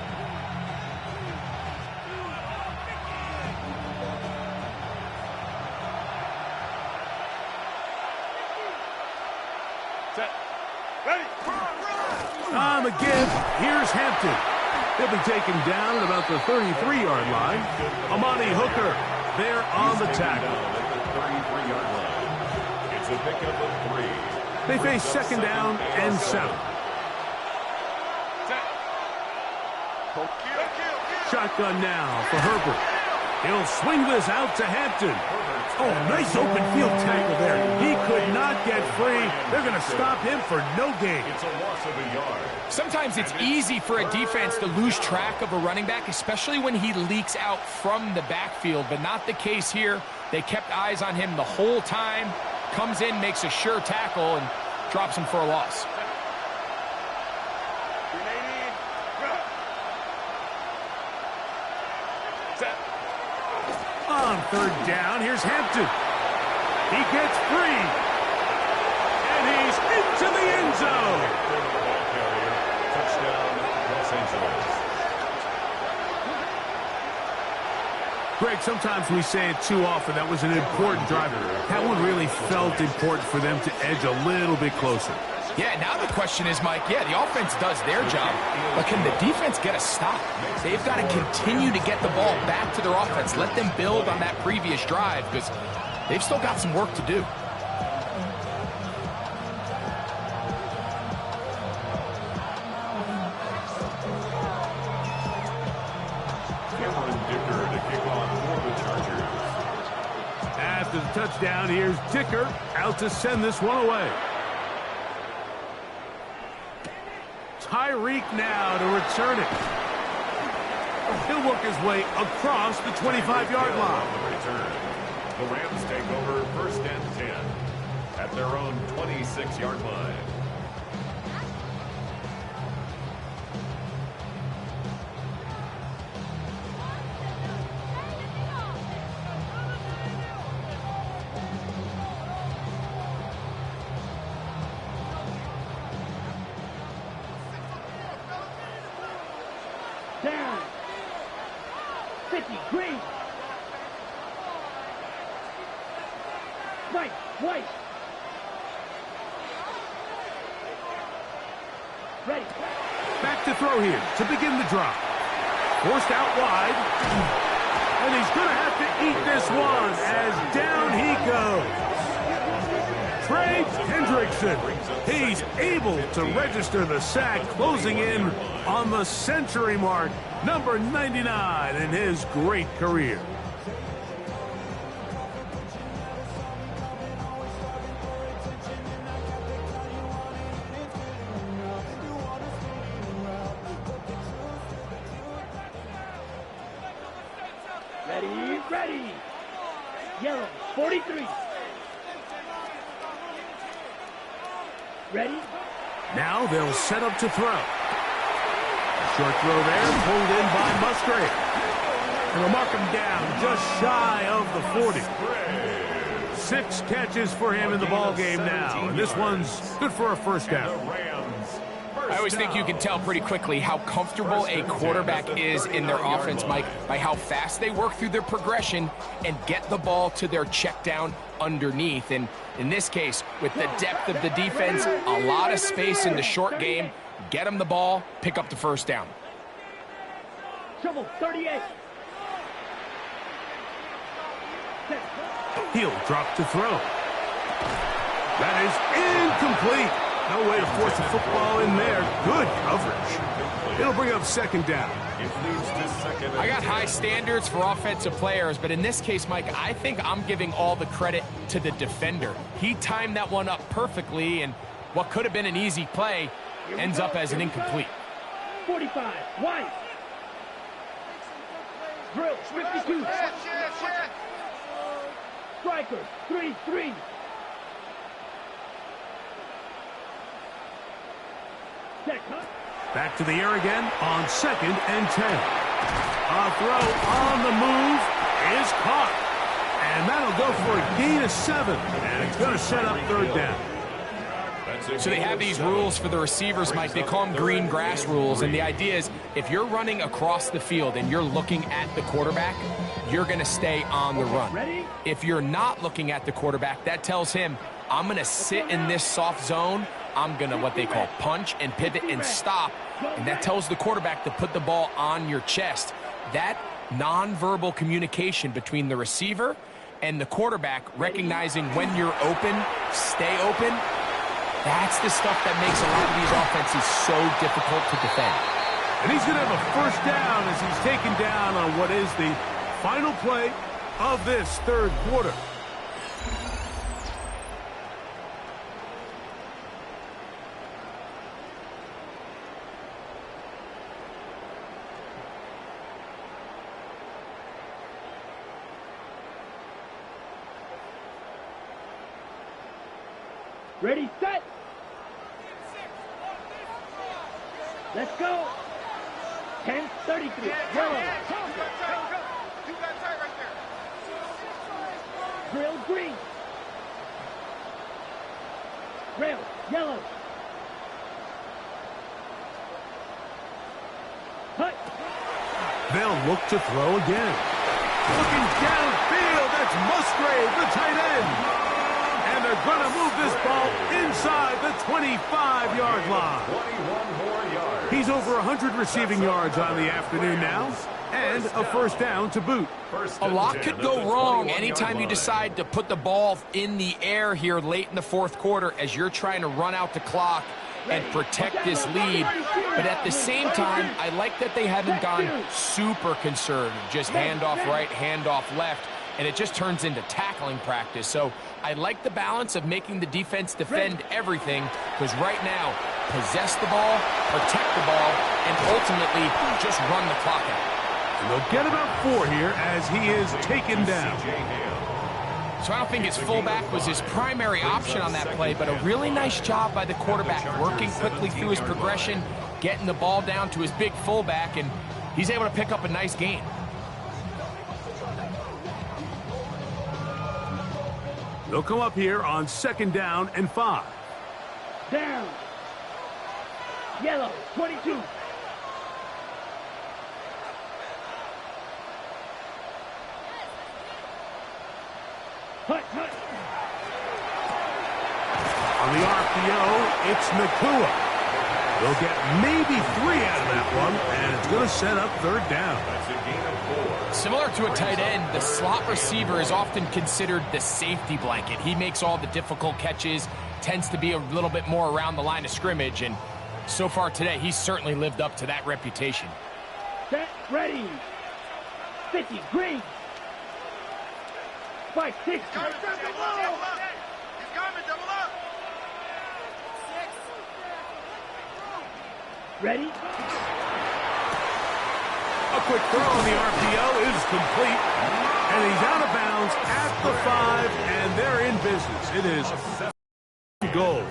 Set. Ready. On the give, here's Hampton. He'll be taken down at about the 33-yard line. Amani Hooker there on the tackle. At the 33-yard line. It's a pickup of 3. They face second down and 7. Set. Shotgun now for Herbert. He'll swing this out to Hampton. Oh, nice open field tackle there. He could not get free. They're going to stop him for no gain. It's a loss of a yard. Sometimes it's easy for a defense to lose track of a running back, especially when he leaks out from the backfield, but not the case here. They kept eyes on him the whole time. Comes in, makes a sure tackle, and drops him for a loss. On third down, here's Hampton. He gets free. And he's into the end zone. Touchdown, Los Angeles. Greg, sometimes we say it too often. That was an important drive. That one really felt important for them to edge a little bit closer. Yeah, now the question is, Mike, yeah, the offense does their job, but can the defense get a stop? They've got to continue to get the ball back to their offense. Let them build on that previous drive because they've still got some work to do. After the touchdown, here's Dicker out to send this one away. Tyreek now to return it. He'll work his way across the 25-yard line. The Rams take over first and 10 at their own 26-yard line. Down. 50, green. Right, white. Ready. Back to throw here to begin the drop. Forced out wide. And he's going to have to eat this one as down he goes. Trey Hendrickson. He's able to register the sack, closing in on the century mark, number 99 in his great career. Ready, ready. Yellow, 43. Ready? Now they'll set up to throw. Short throw there, pulled in by Musgrave. And they'll mark him down just shy of the 40. 6 catches for him in the ball game now. And this one's good for a first down. I always think you can tell pretty quickly how comfortable a quarterback is in their offense, Mike, by how fast they work through their progression and get the ball to their check down underneath. And in this case, with the depth of the defense, a lot of space in the short game, get them the ball, pick up the first down. Trouble, 38. He'll drop to throw. That is incomplete. No way to force the football in there. Good coverage. It'll bring up second down. I got high standards for offensive players, but in this case, Mike, I think I'm giving all the credit to the defender. He timed that one up perfectly, and what could have been an easy play ends up as an incomplete. 45, white. Drill, 52. Striker, 3-3. Back to the air again on second and 10. A throw on the move is caught. And that'll go for a gain of 7. And it's going to set up third down. So they have these rules for the receivers, Mike. They call them green grass rules. And the idea is if you're running across the field and you're looking at the quarterback, you're going to stay on the run. If you're not looking at the quarterback, that tells him, I'm going to sit in this soft zone. I'm going to what they call punch and pivot and stop. And that tells the quarterback to put the ball on your chest. That nonverbal communication between the receiver and the quarterback, recognizing when you're open, stay open, that's the stuff that makes a lot of these offenses so difficult to defend. And he's going to have a first down as he's taken down on what is the final play of this third quarter. Ready, set. Let's go. 10:33. Yellow. Drill green. Rail yellow. Hut. They'll look to throw again. Looking downfield, that's Musgrave, the tight end. And they're going to move this ball inside the 25-yard line. 21 more yards. He's over 100 receiving yards on the afternoon now, and a first down to boot. A lot could go wrong anytime you decide to put the ball in the air here late in the fourth quarter as you're trying to run out the clock and protect this lead. But at the same time, I like that they haven't gone super conservative, just handoff right, handoff left, and it just turns into tackling practice. So I like the balance of making the defense defend everything, because right now, possess the ball, protect the ball, and ultimately just run the clock out. And they'll get about 4 here as he is taken down. So I don't think his fullback was his primary option on that play, but a really nice job by the quarterback, working quickly through his progression, getting the ball down to his big fullback, and he's able to pick up a nice gain. They'll come up here on 2nd down and 5. Down. Yellow, 22. Hut, hut. On the RPO, it's Nakua. They'll get maybe 3 out of that one, and it's going to set up third down. That's a gain of 4. Similar to a tight end, the slot receiver is often considered the safety blanket. He makes all the difficult catches, tends to be a little bit more around the line of scrimmage, and so far today, he's certainly lived up to that reputation. Set, ready. 50, green. 560. Ready? A quick throw on the RPO is complete. And he's out of bounds at the 5, and they're in business. It is a goal.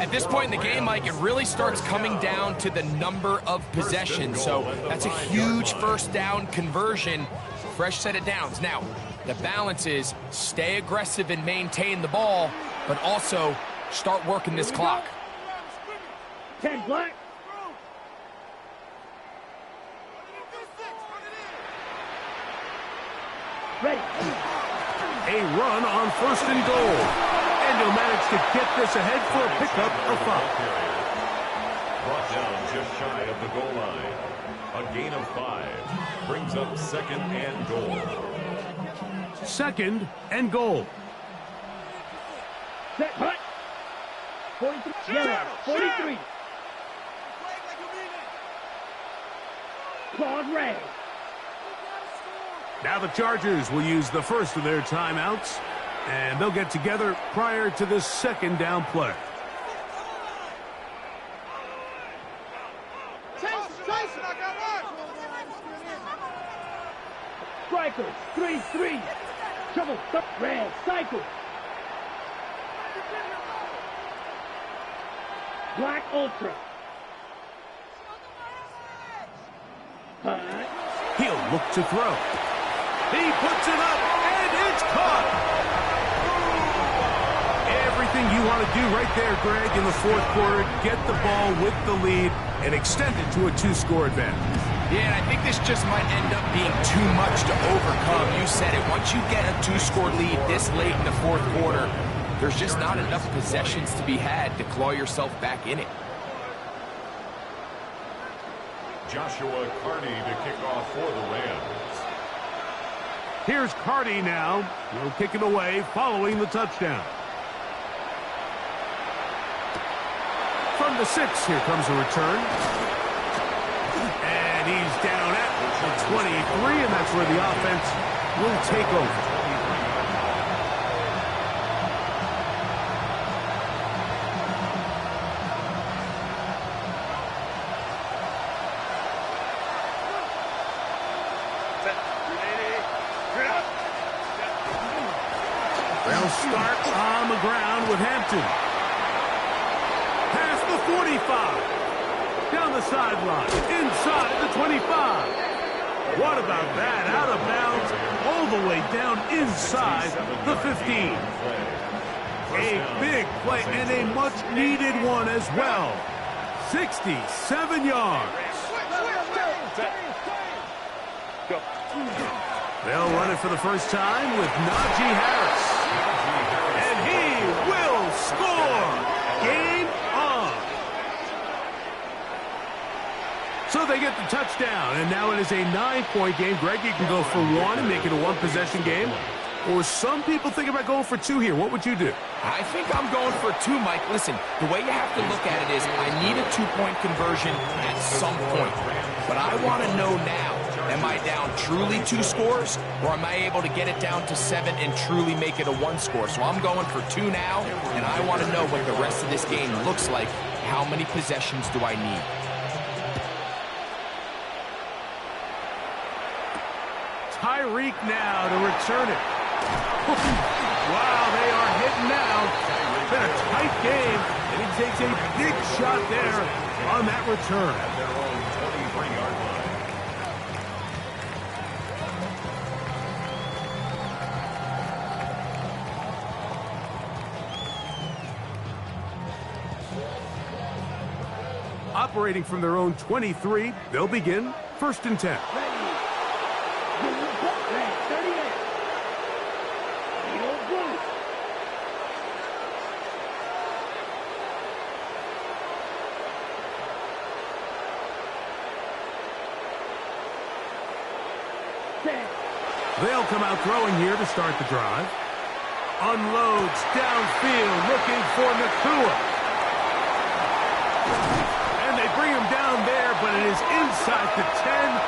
At this point in the game, Mike, it really starts coming down to the number of possessions. So that's a huge first down conversion, fresh set of downs. Now, the balance is stay aggressive and maintain the ball, but also start working this clock. 10 black. Ready. A run on 1st and goal. And he'll manage to get this ahead for a pickup of 5. Brought down just shy of the goal line. A gain of 5 brings up 2nd and goal. 2nd and goal. Set, hut. 43. Yellow, 43. Claude Ray. Now the Chargers will use the first of their timeouts, and they'll get together prior to this 2nd down play. Strikers, 3-3. Trouble, red, cycle. Black Ultra. Hut. He'll look to throw. He puts it up, and want to do right there, Greg, in the fourth quarter. Get the ball with the lead and extend it to a 2-score advantage. Yeah, and I think this just might end up being too much to overcome. You said it. Once you get a 2-score lead this late in the fourth quarter, there's just not enough possessions to be had to claw yourself back in it. Joshua Carney to kick off for the Rams. Here's Carney now. He'll kick it away following the touchdown. From the 6, here comes a return. And he's down at the 23, and that's where the offense will take over. They'll start on the ground with Hampton. Past the 45. Down the sideline. Inside the 25. What about that? Out of bounds. All the way down inside the 15. A big play and a much-needed one as well. 67 yards. They'll run it for the first time with Najee Harris. And he will score. Game on. So they get the touchdown, and now it is a 9-point game. Greg, you can go for 1 and make it a 1-possession game. Or some people think about going for 2 here. What would you do? I think I'm going for 2, Mike. Listen, the way you have to look at it is I need a 2-point conversion at some point. But I want to know now, am I down truly 2 scores, or am I able to get it down to 7 and truly make it a 1-score? So I'm going for 2 now, and I want to know what the rest of this game looks like. How many possessions do I need? Tyreek now to return it. Wow, they are hitting now. It's been a tight game, and he takes a big shot there on that return. At their own 23-yard line. Operating from their own 23, they'll begin 1st and 10. They'll come out throwing here to start the drive. Unloads downfield, looking for Nakua. And they bring him down there, but it is inside the 10.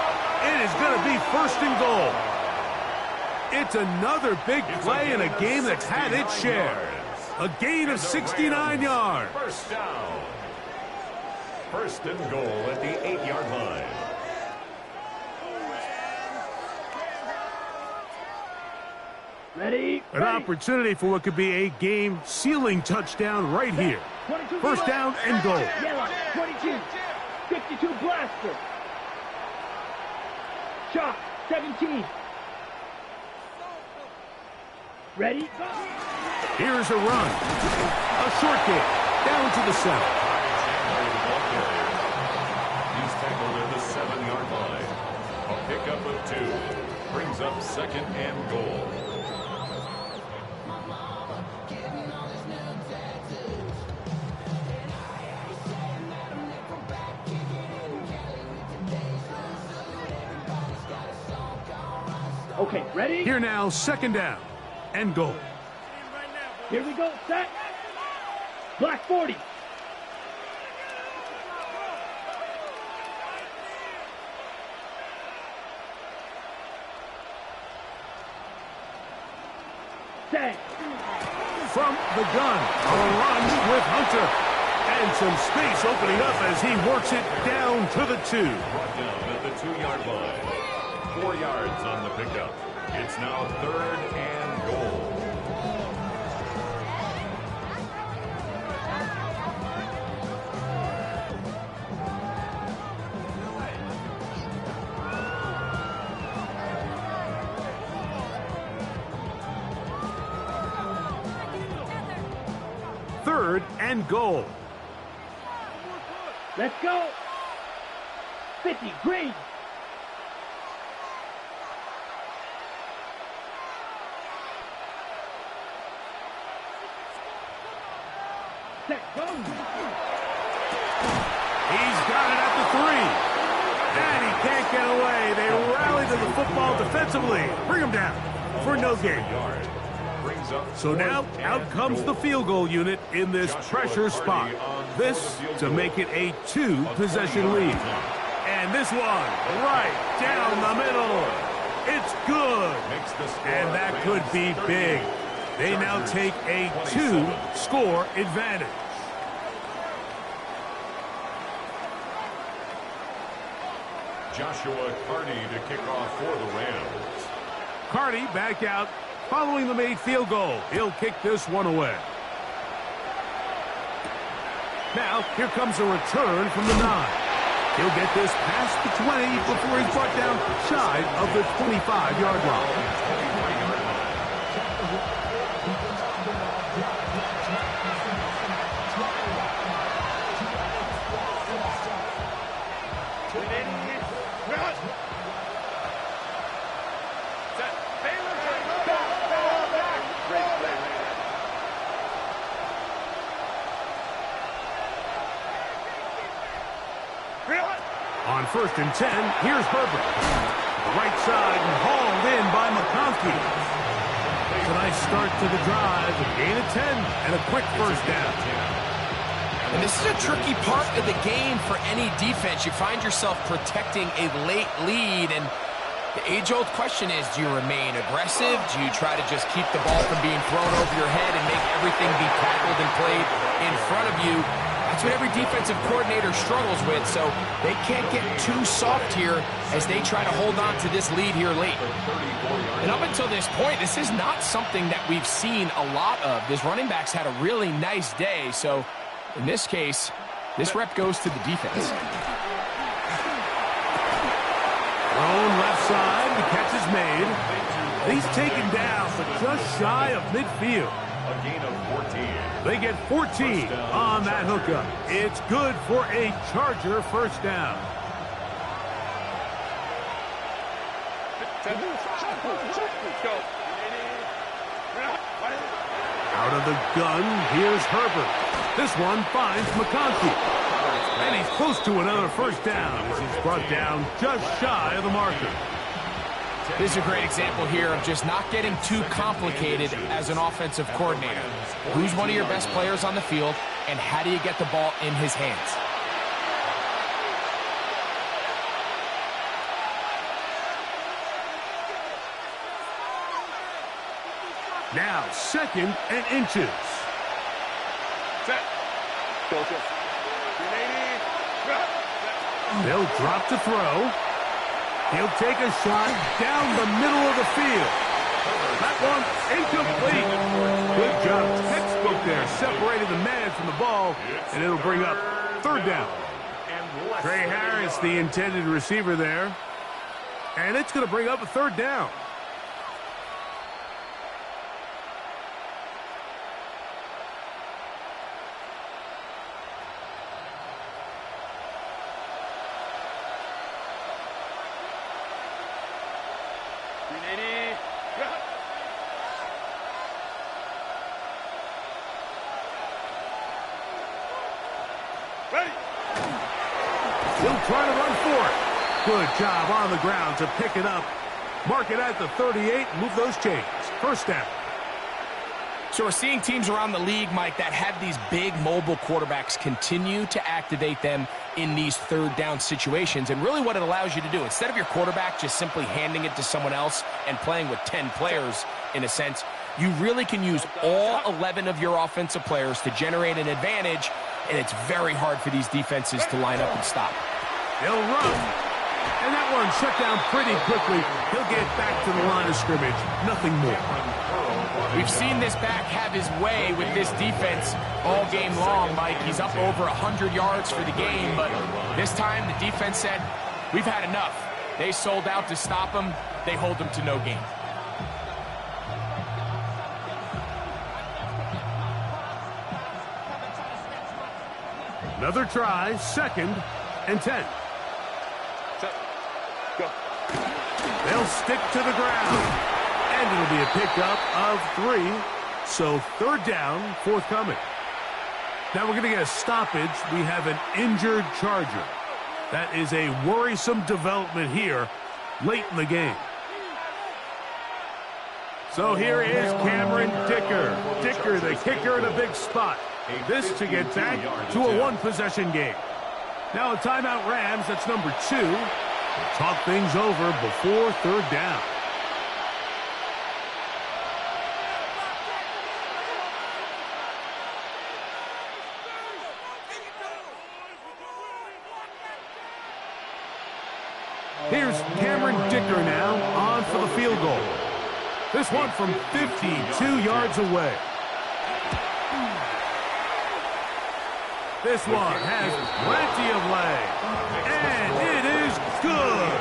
It is going to be 1st and goal. It's another big play in a game that's had its share. A gain of 69 yards. First down. 1st and goal at the 8-yard line. Ready? An opportunity for what could be a game-sealing touchdown right here. 1st down and goal. Yellow, 22. 52 blaster. Shot, 17. Ready? Here's a run. A short game. Down to the 7. He's tackled at the 7-yard line. A pickup of 2. Brings up 2nd and goal. Okay, ready? Here now, 2nd down and goal. Here we go, set. Black 40. Set. From the gun, a run with Hunter. And some space opening up as he works it down to the 2. Brought down at the 2-yard line. 4 yards on the pickup. It's now 3rd and goal. and goal. Let's go. 50, green. Set, go. He's got it at the 3. And he can't get away. They rally to the football defensively. Bring him down for no gain. So now, out comes the field goal unit in this pressure spot. This to make it a 2-possession lead. And this one, right down the middle. It's good. And that could be big. They now take a 2-score advantage. Joshua Carty to kick off for the Rams. Carty back out following the made field goal. He'll kick this one away. Now, here comes a return from the 9. He'll get this past the 20 before he's brought down shy of the 25-yard line. On 1st and 10, here's Herbert. Right side and hauled in by McConkey. It's a nice start to the drive, a gain of 10, and a quick first down. And this is a tricky part of the game for any defense. You find yourself protecting a late lead, and the age-old question is, do you remain aggressive? Do you try to just keep the ball from being thrown over your head and make everything be tackled and played in front of you? That's what every defensive coordinator struggles with, so they can't get too soft here as they try to hold on to this lead here late. And up until this point, this is not something that we've seen a lot of. This running back's had a really nice day, so in this case, this rep goes to the defense. Thrown left side, the catch is made. He's taken down, but just shy of midfield. A gain of 14. They get 14 on that hookup. It's good for a Charger first down. Out of the gun, here's Herbert. This one finds McConkey. And he's close to another first down as he's brought down just shy of the marker. This is a great example here of just not getting too complicated as an offensive coordinator. Who's one of your best players on the field, and how do you get the ball in his hands? Now, 2nd and inches. Set. They'll drop to throw. He'll take a shot down the middle of the field. That one incomplete. Good job. Textbook there, separating the man from the ball, and it'll bring up 3rd down. Trey Harris, the intended receiver there. And it's going to bring up a 3rd down. He'll try to run for it. Good job on the ground to pick it up. Mark it at the 38, move those chains. First down. So we're seeing teams around the league, Mike, that have these big mobile quarterbacks continue to activate them in these 3rd down situations. And really what it allows you to do, instead of your quarterback just simply handing it to someone else and playing with 10 players, in a sense, you really can use all 11 of your offensive players to generate an advantage, and it's very hard for these defenses to line up and stop. He'll run, and that one shut down pretty quickly. He'll get back to the line of scrimmage, nothing more. We've seen this back have his way with this defense all game long, Mike. He's up over 100 yards for the game, but this time the defense said, we've had enough. They sold out to stop him. They hold him to no gain. Another try, 2nd and 10. Set. Go. They'll stick to the ground. And it'll be a pickup of 3. So 3rd down, forthcoming. Now we're going to get a stoppage. We have an injured Charger. That is a worrisome development here late in the game. So here is Cameron Dicker. Dicker, the kicker, in a big spot. This to get back to a 1-possession game. Now a timeout Rams, that's number 2. We'll talk things over before 3rd down. Here's Cameron Dicker now on for the field goal. This one from 52 yards away. This one has plenty of leg. And it is good.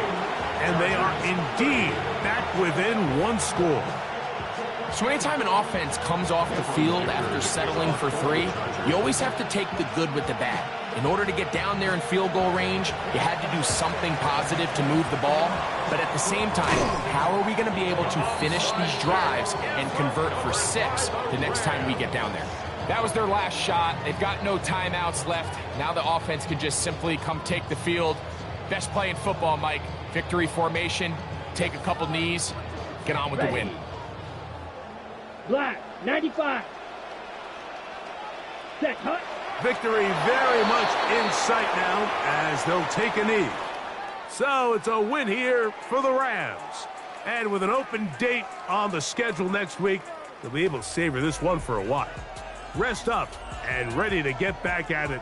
And they are indeed back within 1 score. So anytime an offense comes off the field after settling for 3, you always have to take the good with the bad. In order to get down there in field goal range, you had to do something positive to move the ball. But at the same time, how are we going to be able to finish these drives and convert for 6 the next time we get down there? That was their last shot. They've got no timeouts left. Now the offense can just simply come take the field. Best play in football, Mike. Victory formation, take a couple knees, get on with the win. Black, 95. Set, hut. Victory very much in sight now as they'll take a knee. So it's a win here for the Rams. And with an open date on the schedule next week, they'll be able to savor this one for a while. Rest up and ready to get back at it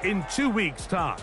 in 2 weeks' time.